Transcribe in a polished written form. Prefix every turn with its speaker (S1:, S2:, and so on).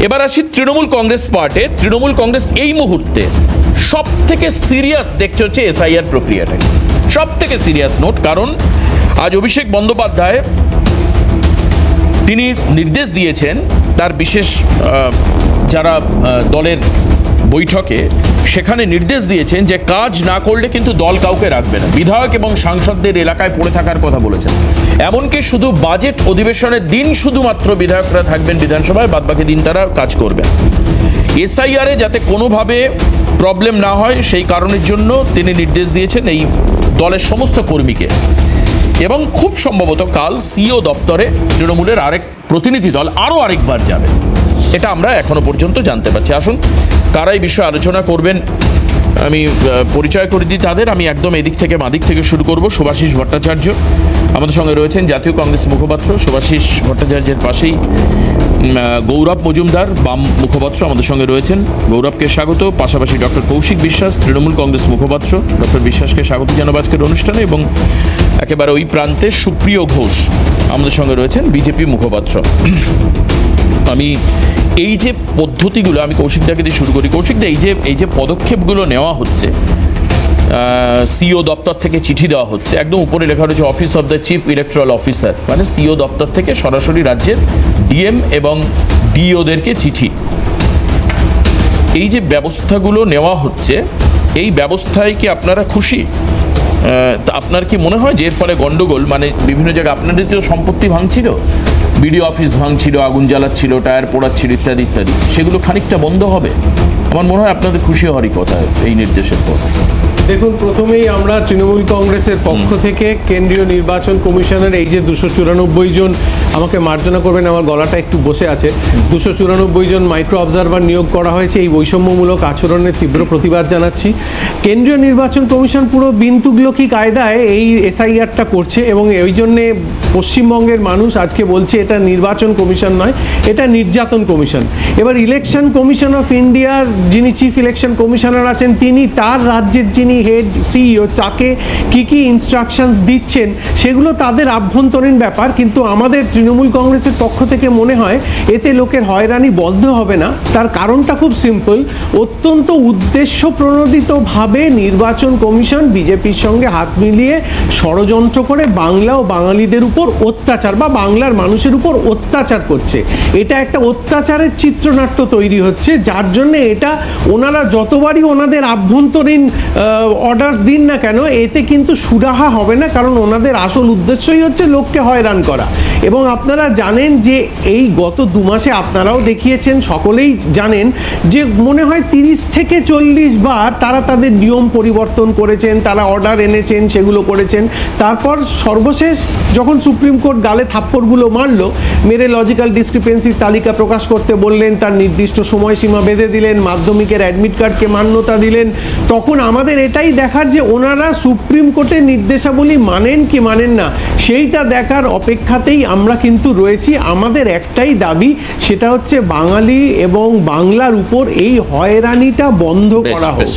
S1: এবার আসি তৃণমূল কংগ্রেস পার্টে। তৃণমূল কংগ্রেস এই মুহূর্তে সব থেকে সিরিয়াস দেখছে হচ্ছে এসআইআর প্রক্রিয়াটাকে, সব থেকে সিরিয়াস নোট। কারণ আজ অভিষেক বন্দ্যোপাধ্যায় তিনি নির্দেশ দিয়েছেন তার বিশেষ যারা দলের বৈঠকে, সেখানে নির্দেশ দিয়েছেন যে কাজ না করলে কিন্তু দল কাউকে রাখবে না। বিধায়ক এবং সাংসদদের এলাকায় পড়ে থাকার কথা বলেছেন। এমনকি শুধু বাজেট অধিবেশনের দিন শুধুমাত্র বিধায়করা থাকবেন বিধানসভায়, বাদবাকি দিন তারা কাজ করবেন। এসআইআরে যাতে কোনোভাবে প্রবলেম না হয় সেই কারণের জন্য তিনি নির্দেশ দিয়েছেন এই দলের সমস্ত কর্মীকে। এবং খুব সম্ভবত কাল সিও দপ্তরে তৃণমূলের আরেক প্রতিনিধি দল আরেকবার যাবে, এটা আমরা এখনো পর্যন্ত জানতে পারছি। আসুন কারা এই বিষয়ে আলোচনা করবেন আমি পরিচয় করে দিই তাদের। আমি একদম এদিক থেকে বাদিক থেকে শুরু করব। শুভাশিস ভট্টাচার্য আমাদের সঙ্গে রয়েছেন, জাতীয় কংগ্রেস মুখপাত্র। শুভাশিস ভট্টাচার্যের পাশেই গৌরব মজুমদার, বাম মুখপাত্র, আমাদের সঙ্গে রয়েছেন। গৌরবকে স্বাগত। পাশাপাশি ডক্টর কৌশিক বিশ্বাস, তৃণমূল কংগ্রেস মুখপাত্র। ডক্টর বিশ্বাসকে স্বাগত জানাবো আজকের অনুষ্ঠানে। এবং একেবারে ওই প্রান্তে সুপ্রিয় ঘোষ আমাদের সঙ্গে রয়েছেন, বিজেপি মুখপাত্র। আমি এই যে পদ্ধতিগুলো, আমি কৌশিকদাকে দিয়ে শুরু করি। কৌশিকদা, এই যে পদক্ষেপগুলো নেওয়া হচ্ছে, সিও দপ্তর থেকে চিঠি দেওয়া হচ্ছে, একদম উপরে লেখা রয়েছে office of the chief electoral officer, মানে সিও দপ্তর থেকে সরাসরি রাজ্যের ডিএম এবং ডিওদেরকে চিঠি। এই যে ব্যবস্থাগুলো নেওয়া হচ্ছে, এই ব্যবস্থায় কি আপনারা খুশি? আপনার কি মনে হয় যে এর ফলে গন্ডগোল, মানে বিভিন্ন জায়গায় আপনাদের তো সম্পত্তি ভাঙছিল, বিডিও অফিস ভাঙছিল, আগুন জ্বালাচ্ছিল, টায়ার পোড়াচ্ছিল, ইত্যাদি ইত্যাদি, সেগুলো খানিকটা বন্ধ হবে? আমার মনে হয় আপনাদের খুশি হওয়ারই কথা এই নির্দেশের পর।
S2: দেখুন, প্রথমেই আমরা তৃণমূল কংগ্রেসের পক্ষ থেকে কেন্দ্রীয় নির্বাচন কমিশনের এই যে 294 জন, আমাকে মার্জনা করবেন আমার গলাটা একটু বসে আছে, 294 জন মাইক্রো অবজারভার নিয়োগ করা হয়েছে, এই বৈষম্যমূলক আচরণের তীব্র প্রতিবাদ জানাচ্ছি। কেন্দ্রীয় নির্বাচন কমিশন পুরো বিন তুগলকি কায়দায় এই এসআইআরটা করছে এবং ওই জন্যে পশ্চিমবঙ্গের মানুষ আজকে বলছে এটা নির্বাচন কমিশন নয়, এটা নির্যাতন কমিশন। এবার ইলেকশন কমিশন অফ ইন্ডিয়ার যিনি চিফ ইলেকশন কমিশনার আছেন, তিনি তার রাজ্যের যিনি হেড সিইও, তাকে কি কি ইনস্ট্রাকশনস দিচ্ছেন সেগুলো তাদের আভ্যন্তরীণ ব্যাপার। কিন্তু আমাদের তৃণমূল কংগ্রেসের পক্ষ থেকে মনে হয় এতে লোকের হয়রানি বন্ধ হবে না। তার কারণটা খুব সিম্পল, অত্যন্ত উদ্দেশ্য প্রণোদিতভাবে নির্বাচন কমিশন বিজেপির সঙ্গে হাত মিলিয়ে ষড়যন্ত্র করে বাংলা ও বাঙালিদের উপর অত্যাচার বা বাংলার মানুষের উপর অত্যাচার করছে। এটা একটা অত্যাচারের চিত্রনাট্য তৈরি হচ্ছে, যার জন্য এটা ওনারা যতবারই ওনাদের আভ্যন্তরীণ অর্ডারস দিন না কেন, এতে কিন্তু সুরাহা হবে না, কারণ ওনাদের আসল উদ্দেশ্যই হচ্ছে লোককে হয়রান করা। এবং আপনারা জানেন যে এই গত 2 মাসে আপনারাও দেখিয়েছেন, সকলেই জানেন যে মনে হয় 30 থেকে 40 বার তারা তাদের নিয়ম পরিবর্তন করেছেন, তারা অর্ডার এনেছেন, সেগুলো করেছেন। তারপর সর্বশেষ যখন সুপ্রিম কোর্ট গালে থাপ্পড়গুলো মারল, মেরে লজিক্যাল ডিসক্রিপেন্সির তালিকা প্রকাশ করতে বললেন, তার নির্দিষ্ট সময়সীমা বেঁধে দিলেন, মাধ্যমিকের অ্যাডমিট কার্ডকে মান্যতা দিলেন, তখন আমাদের এটাই দেখার যে ওনারা সুপ্রিম কোর্টের নির্দেশাবলী মানেন কি মানেন না, সেইটা দেখার অপেক্ষাতেই আমরা কিন্তু রয়েছি। আমাদের একটাই দাবি, সেটা হচ্ছে বাঙালি এবং বাংলার উপর এই হয়রানিটা বন্ধ করা হোক।